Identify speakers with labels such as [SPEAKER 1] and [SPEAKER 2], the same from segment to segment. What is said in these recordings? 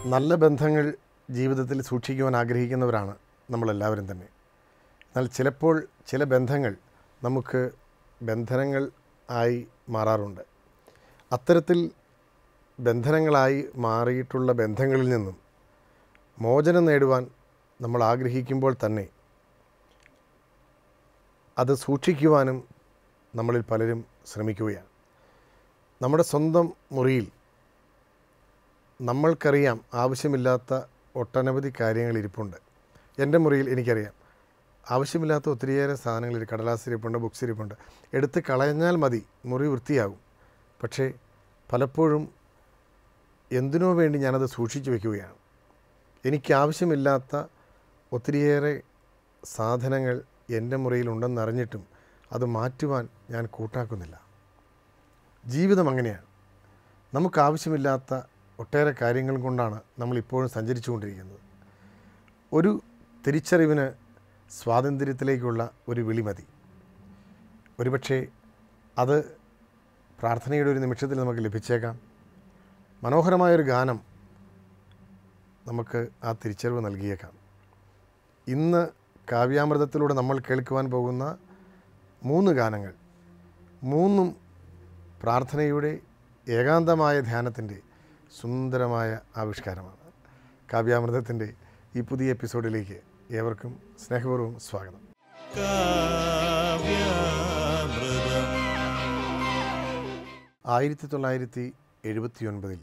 [SPEAKER 1] നല്ല ബന്ധങ്ങൾ ജീവിതത്തിൽ സൂക്ഷിക്കുവാൻ ആഗ്രഹിക്കുന്നവരാണ് നമ്മളെല്ലാവരും തന്നെ. എന്നാൽ ചിലപ്പോൾ ചില ബന്ധങ്ങൾ നമുക്ക് ബന്ധനങ്ങൾ ആയി മാറാറുണ്ട്. അത്തരത്തിൽ ബന്ധനങ്ങളായി മാറിയിട്ടുള്ള ബന്ധങ്ങളിൽ നിന്നും മോചനം നേടുവാൻ നമ്മൾ ആഗ്രഹിക്കുമ്പോൾ തന്നെ അത് സൂക്ഷിക്കുവാനും നമ്മളിൽ പലരും ശ്രമിക്കുകയാണ്. നമ്മുടെ സ്വന്തം മുറിയിൽ നമ്മൾക്കറിയാം ആവശ്യമില്ലാത്ത ഒട്ടനവധി കാര്യങ്ങൾ ഇരിപ്പുണ്ട്. എൻ്റെ മുറിയിൽ എനിക്കറിയാം ആവശ്യമില്ലാത്ത ഒത്തിരിയേറെ സാധനങ്ങൾ, കടലാസ് ഇരിപ്പുണ്ട്, ബുക്സ് ഇരിപ്പുണ്ട്. എടുത്ത് കളഞ്ഞാൽ മതി, മുറി വൃത്തിയാകും. പക്ഷേ പലപ്പോഴും എന്തിനോ വേണ്ടി ഞാനത് സൂക്ഷിച്ചു വയ്ക്കുകയാണ്. എനിക്കാവശ്യമില്ലാത്ത ഒത്തിരിയേറെ സാധനങ്ങൾ എൻ്റെ മുറിയിലുണ്ടെന്നറിഞ്ഞിട്ടും അത് മാറ്റുവാൻ ഞാൻ കൂട്ടാക്കുന്നില്ല. ജീവിതം അങ്ങനെയാണ്. നമുക്കാവശ്യമില്ലാത്ത ഒട്ടേറെ കാര്യങ്ങൾ കൊണ്ടാണ് നമ്മളിപ്പോഴും സഞ്ചരിച്ചു കൊണ്ടിരിക്കുന്നത്. ഒരു തിരിച്ചറിവിന് സ്വാതന്ത്ര്യത്തിലേക്കുള്ള ഒരു വിളി മതി. ഒരുപക്ഷെ അത് പ്രാർത്ഥനയുടെ ഒരു നിമിഷത്തിൽ നമുക്ക് ലഭിച്ചേക്കാം. മനോഹരമായൊരു ഗാനം നമുക്ക് ആ തിരിച്ചറിവ് നൽകിയേക്കാം. ഇന്ന് കാവ്യാമൃതത്തിലൂടെ നമ്മൾ കേൾക്കുവാൻ പോകുന്ന 3 ഗാനങ്ങൾ, 3ഉം പ്രാർത്ഥനയുടെ ഏകാന്തമായ ധ്യാനത്തിൻ്റെ സുന്ദരമായ ആവിഷ്കാരമാണ്. കാവ്യാമൃതത്തിൻ്റെ ഈ പുതിയ എപ്പിസോഡിലേക്ക് ഏവർക്കും സ്നേഹപൂർവ്വം സ്വാഗതം. 1979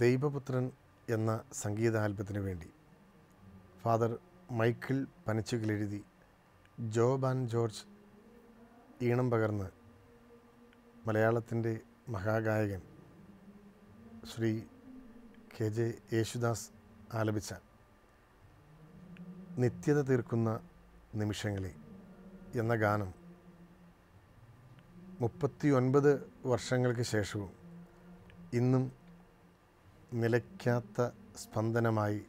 [SPEAKER 1] ദൈവപുത്രൻ എന്ന സംഗീത ആൽബത്തിന് വേണ്ടി ഫാദർ മൈക്കിൾ പനച്ചുകിൽ എഴുതി ജോബാൻ ജോർജ് ഈണം പകർന്ന് മലയാളത്തിൻ്റെ മഹാഗായകൻ ശ്രീ KJ യേശുദാസ് ആലപിച്ച നിത്യത തീർക്കുന്ന നിമിഷങ്ങളെ എന്ന ഗാനം 39 വർഷങ്ങൾക്ക് ശേഷവും ഇന്നും നിലയ്ക്കാത്ത സ്പന്ദനമായി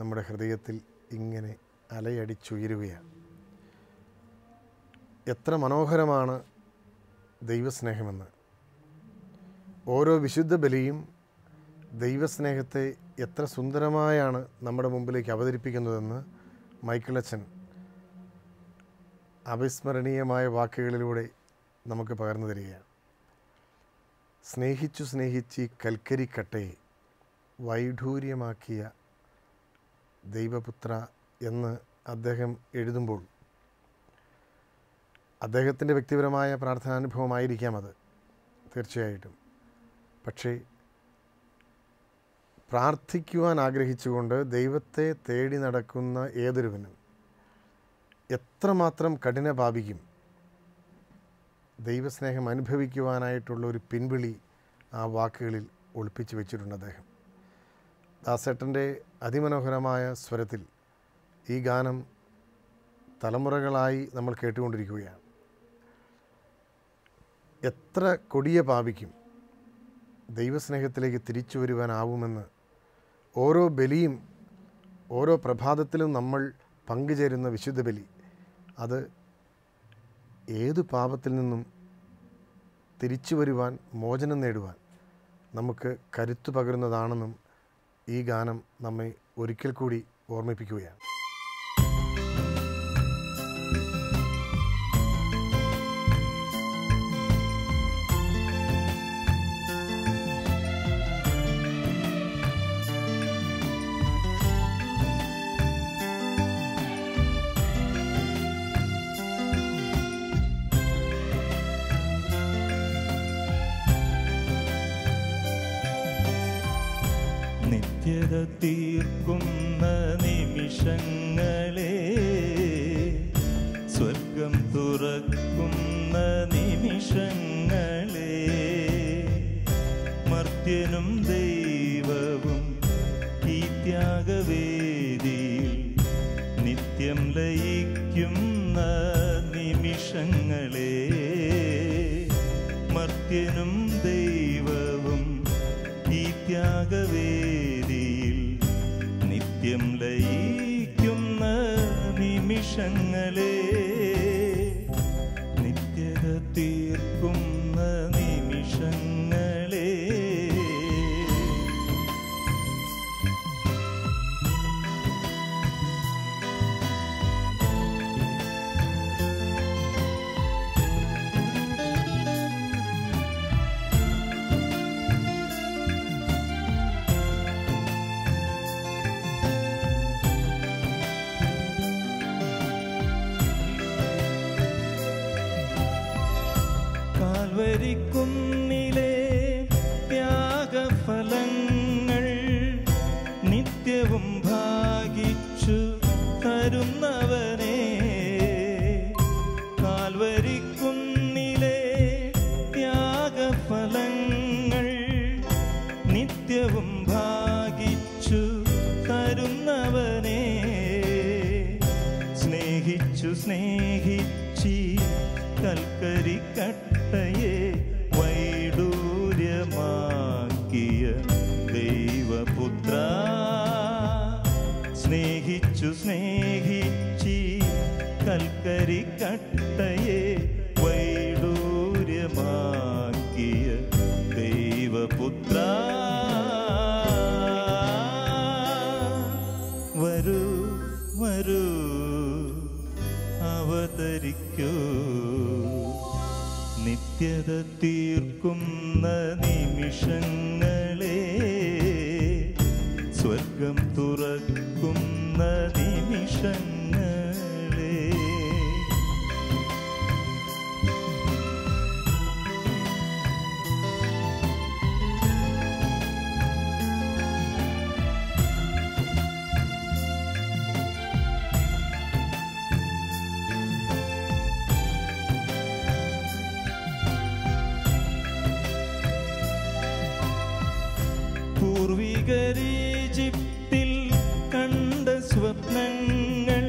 [SPEAKER 1] നമ്മുടെ ഹൃദയത്തിൽ ഇങ്ങനെ അലയടിച്ചുയരുകയാണ്. എത്ര മനോഹരമാണ് ദൈവസ്നേഹമെന്ന്. ഓരോ വിശുദ്ധ ബലിയും ദൈവസ്നേഹത്തെ എത്ര സുന്ദരമായാണ് നമ്മുടെ മുമ്പിലേക്ക് അവതരിപ്പിക്കുന്നതെന്ന് മൈക്കിൾ അച്ഛൻ അവിസ്മരണീയമായ വാക്കുകളിലൂടെ നമുക്ക് പകർന്നു തരികയാണ്. സ്നേഹിച്ചു സ്നേഹിച്ച് കൽക്കരിക്കട്ടയെ വൈഡൂര്യമാക്കിയ ദൈവപുത്ര എന്ന് അദ്ദേഹം എഴുതുമ്പോൾ അദ്ദേഹത്തിൻ്റെ വ്യക്തിപരമായ പ്രാർത്ഥനാനുഭവമായിരിക്കാം അത്, തീർച്ചയായിട്ടും. പക്ഷേ പ്രാർത്ഥിക്കുവാൻ ആഗ്രഹിച്ചുകൊണ്ട് ദൈവത്തെ തേടി നടക്കുന്ന ഏതൊരുവനും എത്രമാത്രം കഠിനപാപിക്കും ദൈവസ്നേഹം അനുഭവിക്കുവാനായിട്ടുള്ള ഒരു പിൻവിളി ആ വാക്കുകളിൽ ഒളിപ്പിച്ചു വെച്ചിട്ടുണ്ട് അദ്ദേഹം. ദാസേട്ടൻ്റെ അതിമനോഹരമായ സ്വരത്തിൽ ഈ ഗാനം തലമുറകളായി നമ്മൾ കേട്ടുകൊണ്ടിരിക്കുകയാണ്. എത്ര കൊടിയ പാപിക്കും ദൈവസ്നേഹത്തിലേക്ക് തിരിച്ചു വരുവാനാവുമെന്ന് ഓരോ ബലിയും, ഓരോ പ്രഭാതത്തിലും നമ്മൾ പങ്കുചേരുന്ന വിശുദ്ധ ബലി, അത് ഏതു പാപത്തിൽ നിന്നും തിരിച്ചു വരുവാൻ, മോചനം നേടുവാൻ നമുക്ക് കരുത്തു പകരുന്നതാണെന്നും ഈ ഗാനം നമ്മെ ഒരിക്കൽ കൂടി ഓർമ്മിപ്പിക്കുകയാണ്.
[SPEAKER 2] നിത്യത തീർക്കുന്ന നിമിഷങ്ങളെ, സ്വർഗം തുറക്കുന്ന നിമിഷങ്ങളെ, മർത്യനും ദൈവവും ഈ ത്യാഗവേദിയിൽ നിത്യം ലയിക്കുന്ന നിമിഷങ്ങളെ, മർത്യനും ദൈവവും ഈ ത്യാഗവേദിയിൽ നിത്യം ലയിക്കുന്ന നിമിഷങ്ങളെ, നിത്യത തീർക്കുന്ന നിമിഷങ്ങളെ. സർവവും ഭാഗിച്ചു തരുന്നവനെ സ്നേഹിച്ചു സ്നേഹിച്ചി കൽക്കരിക്കട്ടയെ വൈഡൂര്യമാക്കിയ ദൈവപുത്ര സ്നേഹിച്ചു സ്നേഹിച്ചി കൽക്കരിക്കട്ടയെ വൈഡൂര്യമാക്കിയ ദൈവപുത്ര വരൂ വരൂ അവതരിക്കൂ നിത്യത തീർക്കുന്ന നിമിഷങ്ങളെ സ്വർഗം തുറക്കുന്ന നിമിഷങ്ങളെ പൂർവികരീജിപ്തിൽ കണ്ട സ്വപ്നങ്ങൾ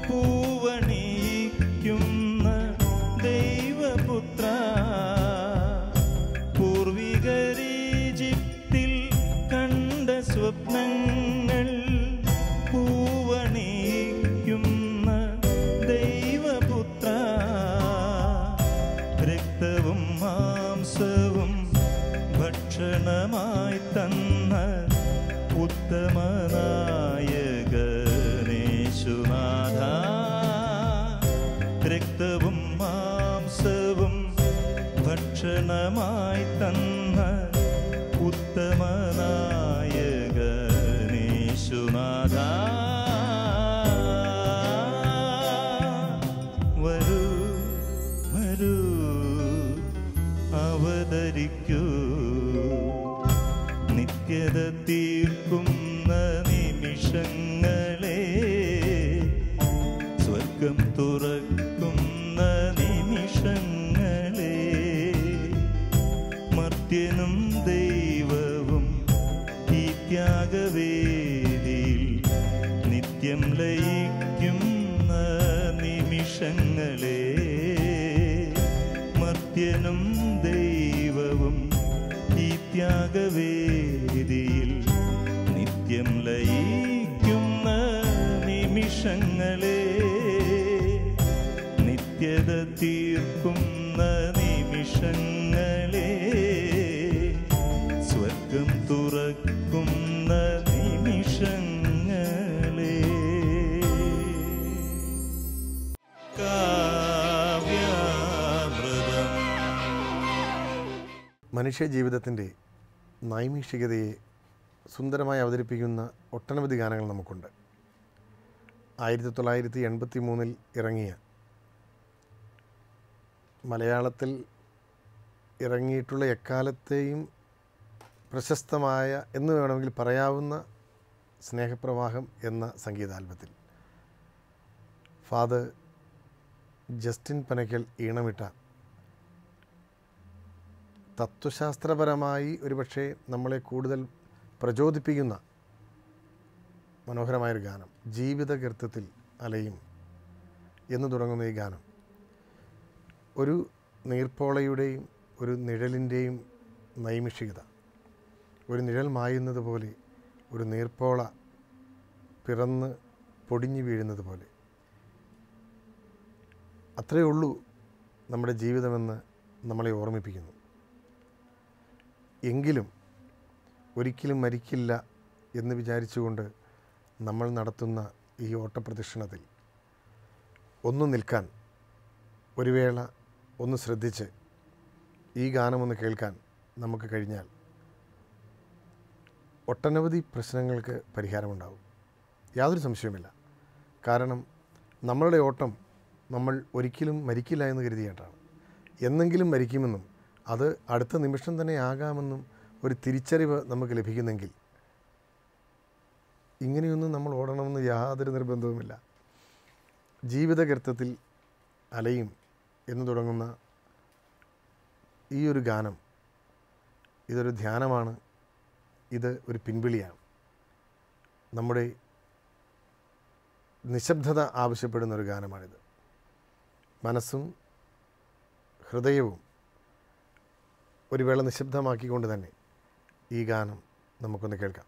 [SPEAKER 2] പൂവണിയിക്കുന്ന ദൈവപുത്ര പൂർവികരീജിപ്തിൽ കണ്ട സ്വപ്നങ്ങൾ പൂവണിയിക്കുന്ന ദൈവപുത്ര രക്തവും മാംസവും ഭക്ഷണമായി തന്ന ഉത്തമനായകനേശുനാഥ രക്തവും മാംസവും ഭക്ഷണമായി തന്ന ഉത്തമനായകനേശുനാഥ വരൂ വരൂ അവതരിക്കൂ നിത്യത തീർക്കുന്ന നിമിഷങ്ങളെ സ്വർഗം തുറക്കുന്ന നിമിഷങ്ങളെ മർത്യനും ദൈവവും ഈ ത്യാഗവേദിയിൽ നിത്യം ലയിക്കുന്ന നിമിഷങ്ങളെ മർത്യനും ദൈവവും ഈ ത്യാഗവേദിയിൽ നിത്യം ലയിക്കുന്ന നിമിഷങ്ങളെ നിത്യത തീർക്കുന്ന നിമിഷങ്ങളെ സ്വർഗം തുറക്കുന്ന നിമിഷങ്ങളെ
[SPEAKER 1] മനുഷ്യ ജീവിതത്തിൻ്റെ നൈമിഷികതയെ സുന്ദരമായി അവതരിപ്പിക്കുന്ന ഒട്ടനവധി ഗാനങ്ങൾ നമുക്കുണ്ട്. 1983 ഇറങ്ങിയ മലയാളത്തിൽ ഇറങ്ങിയിട്ടുള്ള എക്കാലത്തെയും പ്രശസ്തമായ എന്ന് വേണമെങ്കിൽ പറയാവുന്ന സ്നേഹപ്രവാഹം എന്ന സംഗീതാൽബത്തിൽ ഫാദർ ജസ്റ്റിൻ പനക്കൽ ഈണമിട്ട തത്വശാസ്ത്രപരമായി ഒരുപക്ഷെ നമ്മളെ കൂടുതൽ പ്രചോദിപ്പിക്കുന്ന മനോഹരമായൊരു ഗാനം ജീവിതഗർത്തത്തിൽ അലയും എന്ന് തുടങ്ങുന്ന ഈ ഗാനം ഒരു നീർപ്പോളയുടെയും ഒരു നിഴലിൻ്റെയും നൈമിഷികത, ഒരു നിഴൽ മായുന്നത് പോലെ ഒരു നീർപ്പോള പിറന്ന് പൊടിഞ്ഞു വീഴുന്നത് പോലെ അത്രയേ ഉള്ളൂ നമ്മുടെ ജീവിതമെന്ന് നമ്മളെ ഓർമ്മിപ്പിക്കുന്നു. എങ്കിലും ഒരിക്കലും മരിക്കില്ല എന്ന് വിചാരിച്ചുകൊണ്ട് നമ്മൾ നടത്തുന്ന ഈ ഓട്ടപ്രദക്ഷിണത്തിൽ ഒന്ന് നിൽക്കാൻ, ഒരു വേള ഒന്ന് ശ്രദ്ധിച്ച് ഈ ഗാനമൊന്ന് കേൾക്കാൻ നമുക്ക് കഴിഞ്ഞാൽ ഒട്ടനവധി പ്രശ്നങ്ങൾക്ക് പരിഹാരമുണ്ടാകും. യാതൊരു സംശയവുമില്ല. കാരണം നമ്മളുടെ ഓട്ടം നമ്മൾ ഒരിക്കലും മരിക്കില്ല എന്ന് കരുതിയിട്ടാണ്. എന്നെങ്കിലും മരിക്കുമെന്നും അത് അടുത്ത നിമിഷം തന്നെ ആകാമെന്നും ഒരു തിരിച്ചറിവ് നമുക്ക് ലഭിക്കുന്നെങ്കിൽ ഇങ്ങനെയൊന്നും നമ്മൾ ഓടണമെന്ന് യാതൊരു നിർബന്ധവുമില്ല. ജീവിതഗർത്തത്തിൽ അലയും എന്ന് തുടങ്ങുന്ന ഈ ഒരു ഗാനം ഇതൊരു ധ്യാനമാണ്, ഇത് ഒരു പിൻവിളിയാണ്. നമ്മുടെ നിശബ്ദത ആവശ്യപ്പെടുന്നൊരു ഗാനമാണിത്. മനസ്സും ഹൃദയവും ഒരു വേള നിശബ്ദമാക്കിക്കൊണ്ട് തന്നെ ഈ ഗാനം നമുക്കൊന്ന് കേൾക്കാം.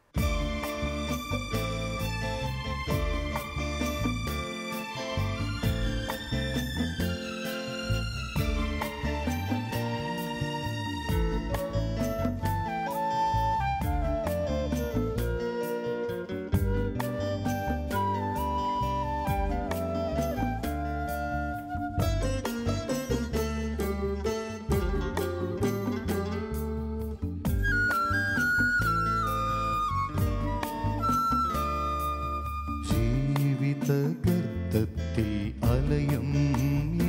[SPEAKER 2] ഗർത്തത്തിൽ അലയും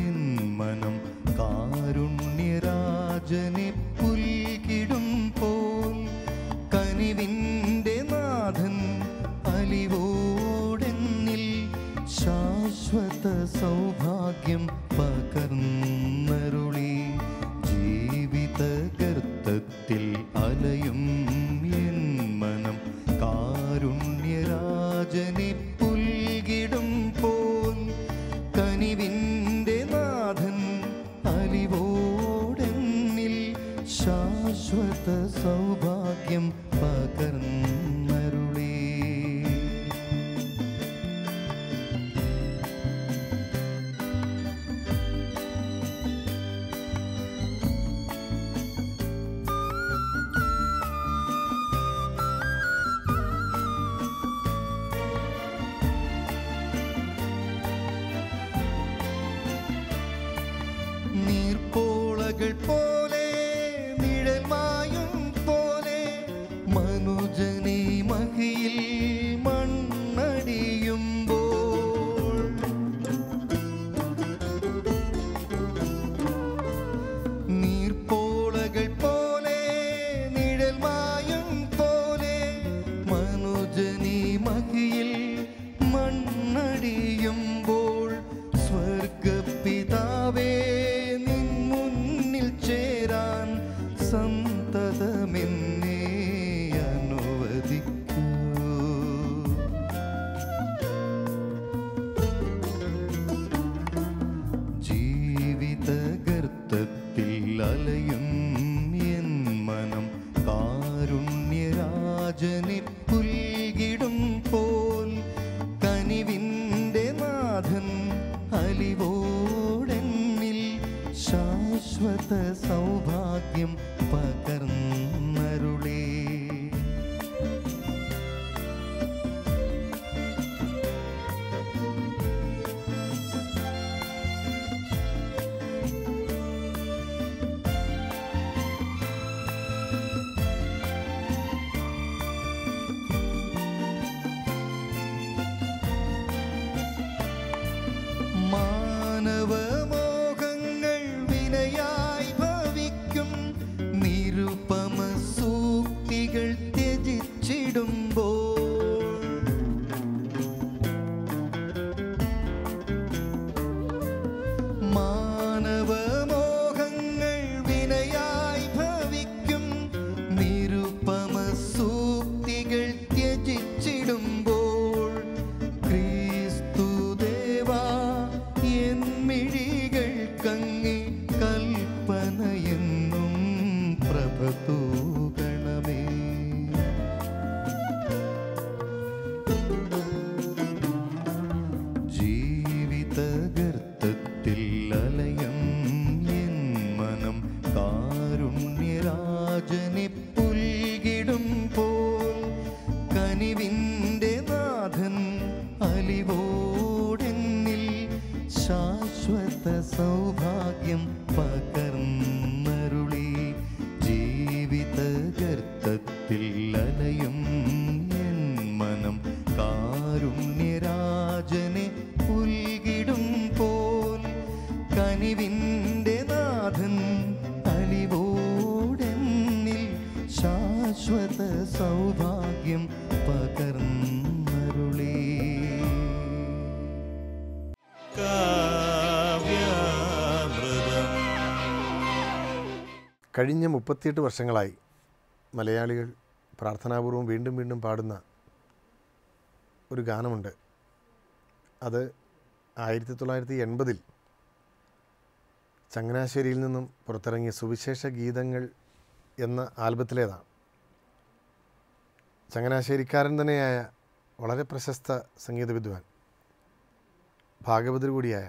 [SPEAKER 2] എൻ മനം കാരുണ്യരാജനെ പുൽകിടും പോൽ കനിവിൻ്റെ നാഥൻ അലിവോടെന്നിൽ ശാശ്വത സൗഭാഗ്യം പകർന്നരുളി. ജീവിത ഗർത്തത്തിൽ അലയും എൻ മനം കാരുണ്യരാജനെ പുൽകിടും പോൽ കനിവിൻ്റെ നാഥൻ അലിവോടെന്നിൽ ശാശ്വത സൗഭാഗ്യം പകർന്നരുളി. നീർപ്പോളകൾ പോലെ നിഴൽമായും പോലെ മനുജനെ മഹിയിൽ മണ്ണടിയുമ്പോൾ നീർപ്പോളകൾ പോലെ നിഴൽമായും പോലെ മനുജനെ മഹിയിൽ മണ്ണടിയുമ്പോൾ സ്വർഗപിതാവേ സന്തതമെന്നെ അനുവദിക്കൂ. ജീവിത ഗർത്തത്തിൽ അലയും എൻ മനം കാരുണ്യരാജനെ പുൽകിടും പോൽ കനിവിൻ്റെ നാഥൻ അലിവോടെന്നിൽ ശാശ്വത സൗഭാഗ്യം പകർന്നരുളി. മാനവമോഹങ്ങൾ വിനയായി ഭവിക്കും നിരുപമ സൂക്തികൾ ത്യജിച്ചിടുമ്പോൾ മാനവമോഹങ്ങൾ വിനയായി ഭവിക്കും നിരുപമ സൂക്തികൾ ത്യജിച്ചിടുമ്പോൾ ക്രിസ്തുദേവാ എൻ മിഴികൾക്കങ്ങേ കൽപ്പനയെന്നും പ്രഭ തൂകണമേ. ജീവിത ഗർത്തത്തിൽ അലയും എൻ മനം കാരുണ്യരാജനെ പുൽകിടും പോൽ കനിവിൻ്റെ നാഥൻ അലിവോടെന്നിൽ ശാശ്വത സൗഭാഗ്യം പകർന്നരുളി. ജീവിത ഗർത്തത്തിൽ അലയും എൻ മനം കാരുണ്യരാജനെ പുൽകിടും പോൽ കനിവിൻ്റെ നാഥൻ അലിവോടെന്നിൽ ശാശ്വത സൗഭാഗ്യം പകർന്നരുളി.
[SPEAKER 1] കഴിഞ്ഞ 38 വർഷങ്ങളായി മലയാളികൾ പ്രാർത്ഥനാപൂർവം വീണ്ടും വീണ്ടും പാടുന്ന ഒരു ഗാനമുണ്ട്. അത് 1980 ചങ്ങനാശ്ശേരിയിൽ നിന്നും പുറത്തിറങ്ങിയ സുവിശേഷ ഗീതങ്ങൾ എന്ന ആൽബത്തിലേതാണ്. ചങ്ങനാശ്ശേരിക്കാരൻ തന്നെയായ വളരെ പ്രശസ്ത സംഗീത വിദ്വാൻ, ഭാഗവതർ കൂടിയായ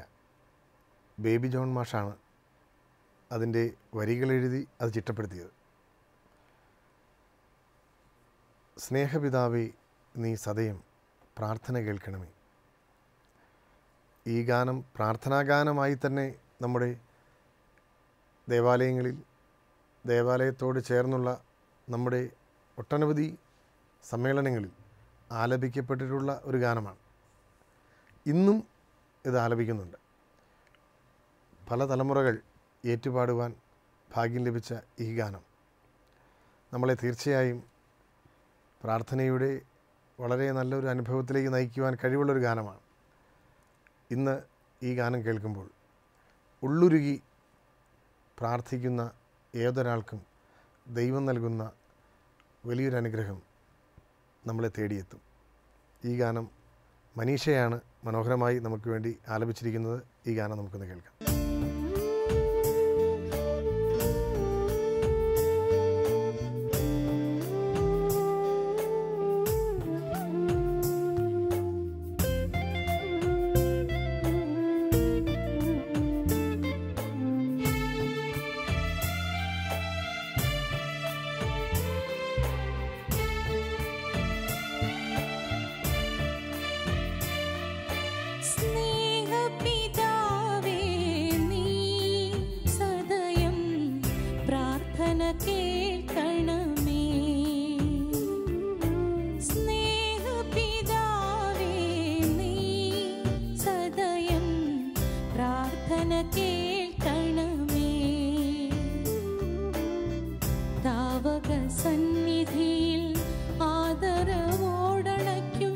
[SPEAKER 1] ബേബി ജോൺ മാഷാണ് അതിൻ്റെ വരികളെഴുതി അത് ചിട്ടപ്പെടുത്തിയത്. സ്നേഹപിതാവേ നീ സദയം പ്രാർത്ഥന കേൾക്കണമേ. ഈ ഗാനം പ്രാർത്ഥനാഗാനമായി തന്നെ നമ്മുടെ ദേവാലയങ്ങളിൽ, ദേവാലയത്തോട് ചേർന്നുള്ള നമ്മുടെ ഒട്ടനവധി സമ്മേളനങ്ങളിൽ ആലപിക്കപ്പെട്ടിട്ടുള്ള ഒരു ഗാനമാണ്. ഇന്നും ഇത് ആലപിക്കുന്നുണ്ട്. പല തലമുറകൾ ഏറ്റുപാടുവാൻ ഭാഗ്യം ലഭിച്ച ഈ ഗാനം നമ്മളെ തീർച്ചയായും പ്രാർത്ഥനയുടെ വളരെ നല്ലൊരു അനുഭവത്തിലേക്ക് നയിക്കുവാൻ കഴിവുള്ളൊരു ഗാനമാണ്. ഇന്ന് ഈ ഗാനം കേൾക്കുമ്പോൾ ഉള്ളുരുകി പ്രാർത്ഥിക്കുന്ന ഏതൊരാൾക്കും ദൈവം നൽകുന്ന വലിയൊരു അനുഗ്രഹം നമ്മളെ തേടിയെത്തും. ഈ ഗാനം മനീഷയാണ് മനോഹരമായി നമുക്ക് വേണ്ടി ആലപിച്ചിരിക്കുന്നത്. ഈ ഗാനം നമുക്കൊന്ന് കേൾക്കാം.
[SPEAKER 3] സന്നിധിയിൽ ആദരവോടണയ്ക്കും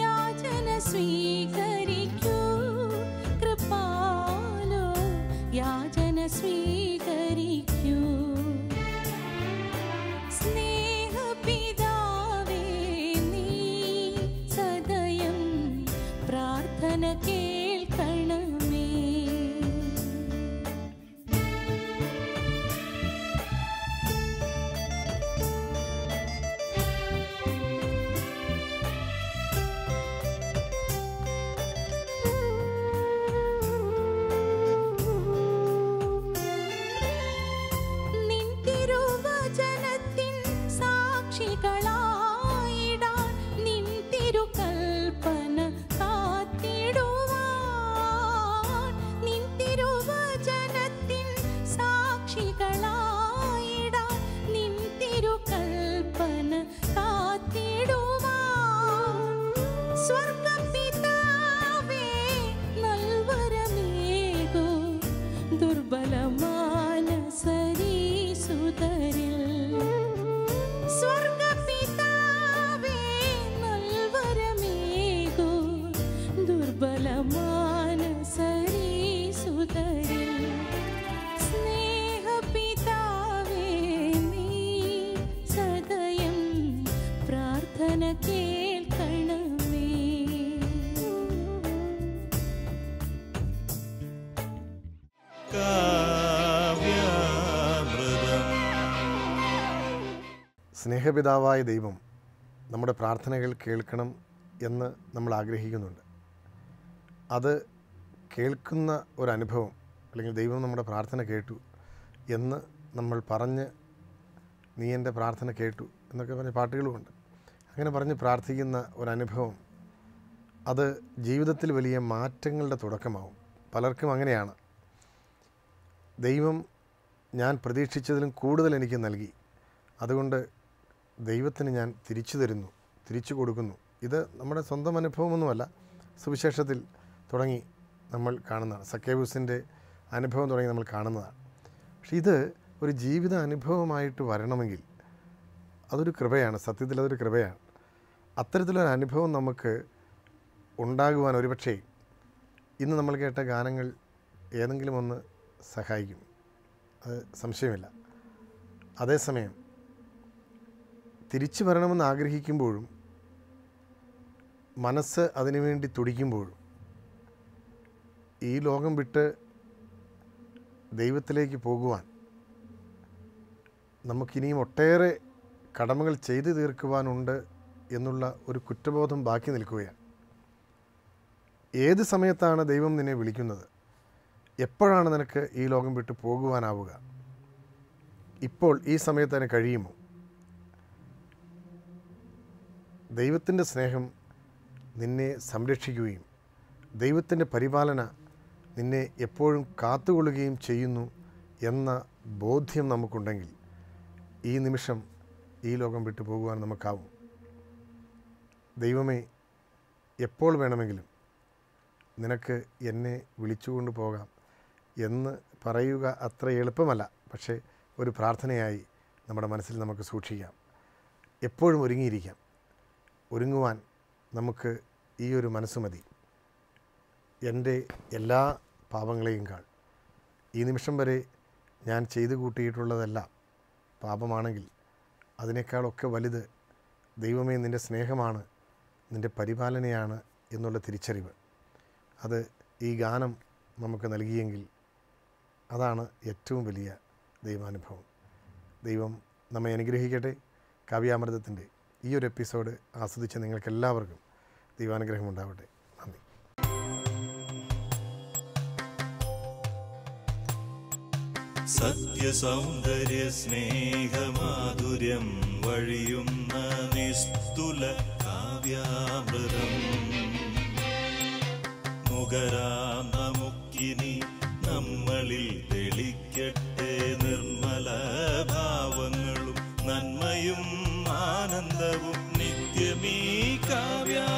[SPEAKER 3] യാചന സ്വീകരിക്കൂ കൃപാലോ, യാചന സ്വീകരിക്കൂ. സ്നേഹപിതാവേ നീ സദയം പ്രാർത്ഥന കേൾക്കണമേ. സ്നേഹപിതാവേ നീ സദയം പ്രാർത്ഥന കേൾക്കണമേ.
[SPEAKER 1] സ്നേഹപിതാവായ ദൈവം നമ്മുടെ പ്രാർത്ഥനകൾ കേൾക്കണം എന്ന് നമ്മൾ ആഗ്രഹിക്കുന്നുണ്ട്. അത് കേൾക്കുന്ന ഒരനുഭവം, അല്ലെങ്കിൽ ദൈവം നമ്മുടെ പ്രാർത്ഥന കേട്ടു എന്ന് നമ്മൾ പറഞ്ഞ്, നീ എൻ്റെ പ്രാർത്ഥന കേട്ടു എന്നൊക്കെ പറഞ്ഞ പാട്ടുകളുമുണ്ട്. അങ്ങനെ പറഞ്ഞ് പ്രാർത്ഥിക്കുന്ന ഒരനുഭവം അത് ജീവിതത്തിൽ വലിയ മാറ്റങ്ങളുടെ തുടക്കമാവും. പലർക്കും അങ്ങനെയാണ്. ദൈവം ഞാൻ പ്രതീക്ഷിച്ചതിലും കൂടുതൽ എനിക്ക് നൽകി, അതുകൊണ്ട് ദൈവത്തിന് ഞാൻ തിരിച്ചു തരുന്നു, തിരിച്ചു കൊടുക്കുന്നു. ഇത് നമ്മുടെ സ്വന്തം അനുഭവമൊന്നുമല്ല, സുവിശേഷത്തിൽ തുടങ്ങി നമ്മൾ കാണുന്നതാണ്. സക്കേവൂസിൻ്റെ അനുഭവം തുടങ്ങി നമ്മൾ കാണുന്നതാണ്. പക്ഷെ ഇത് ഒരു ജീവിത അനുഭവമായിട്ട് വരണമെങ്കിൽ അതൊരു കൃപയാണ്. സത്യത്തിൽ അതൊരു കൃപയാണ്. അത്തരത്തിലൊരു അനുഭവം നമുക്ക് ഉണ്ടാകുവാൻ ഒരുപക്ഷേ ഇന്ന് നമ്മൾ കേട്ട ഗാനങ്ങൾ ഏതെങ്കിലും ഒന്ന് സഹായിക്കും, അത് സംശയമില്ല. അതേസമയം തിരിച്ചു വരണമെന്ന് ആഗ്രഹിക്കുമ്പോഴും മനസ്സ് അതിനുവേണ്ടി തുടിക്കുമ്പോഴും ഈ ലോകം വിട്ട് ദൈവത്തിലേക്ക് പോകുവാൻ നമുക്കിനിയും ഒട്ടേറെ കടമകൾ ചെയ്തു തീർക്കുവാനുണ്ട് എന്നുള്ള ഒരു കുറ്റബോധം ബാക്കി നിൽക്കുകയാണ്. ഏത് സമയത്താണ് ദൈവം നിന്നെ വിളിക്കുന്നത്? എപ്പോഴാണ് നിനക്ക് ഈ ലോകം വിട്ട് പോകുവാനാവുക? ഇപ്പോൾ ഈ സമയത്ത് തന്നെ കഴിയുമോ? ദൈവത്തിൻ്റെ സ്നേഹം നിന്നെ സംരക്ഷിക്കുകയും ദൈവത്തിൻ്റെ പരിപാലന നിന്നെ എപ്പോഴും കാത്തുകൊള്ളുകയും ചെയ്യുന്നു എന്ന ബോധ്യം നമുക്കുണ്ടെങ്കിൽ ഈ നിമിഷം ഈ ലോകം വിട്ടു പോകുവാൻ നമുക്കാവും. ദൈവമേ, എപ്പോൾ വേണമെങ്കിലും നിനക്ക് എന്നെ വിളിച്ചുകൊണ്ട് പോകാം എന്ന് പറയുക അത്ര എളുപ്പമല്ല. പക്ഷേ ഒരു പ്രാർത്ഥനയായി നമ്മുടെ മനസ്സിൽ നമുക്ക് സൂക്ഷിക്കാം. എപ്പോഴും ഒരുങ്ങിയിരിക്കാം. ഒരുങ്ങുവാൻ നമുക്ക് ഈ ഒരു മനസ്സ് മതി. എൻ്റെ എല്ലാ പാപങ്ങളെയും കാൾ ഈ നിമിഷം വരെ ഞാൻ ചെയ്തു കൂട്ടിയിട്ടുള്ളതെല്ലാം പാപമാണെങ്കിൽ അതിനേക്കാളൊക്കെ വലുത് ദൈവമേ നിൻ്റെ സ്നേഹമാണ്, നിൻ്റെ പരിപാലനയാണ് എന്നുള്ള തിരിച്ചറിവ്. അത് ഈ ഗാനം നമുക്ക് നൽകിയെങ്കിൽ അതാണ് ഏറ്റവും വലിയ ദൈവാനുഭവം. ദൈവം നമ്മെ അനുഗ്രഹിക്കട്ടെ. കാവ്യാമൃതത്തിൻ്റെ ഈ ഒരു എപ്പിസോഡ് ആസ്വദിച്ച നിങ്ങൾക്കെല്ലാവർക്കും ദൈവാനുഗ്രഹം ഉണ്ടാവട്ടെ. നന്ദി.
[SPEAKER 4] സത്യസൗന്ദര്യ സ്നേഹമാധുര്യം വഴിയുന്ന നിസ്തുല കാവ്യാമൃതം നുകരാം നമുക്കിനി നമ്മളിൽ തെളിക്കട്ടെ നിർമ്മല ഭാവങ്ങളും നന്മയും ആനന്ദവും നിത്യമീ കാവ്യാ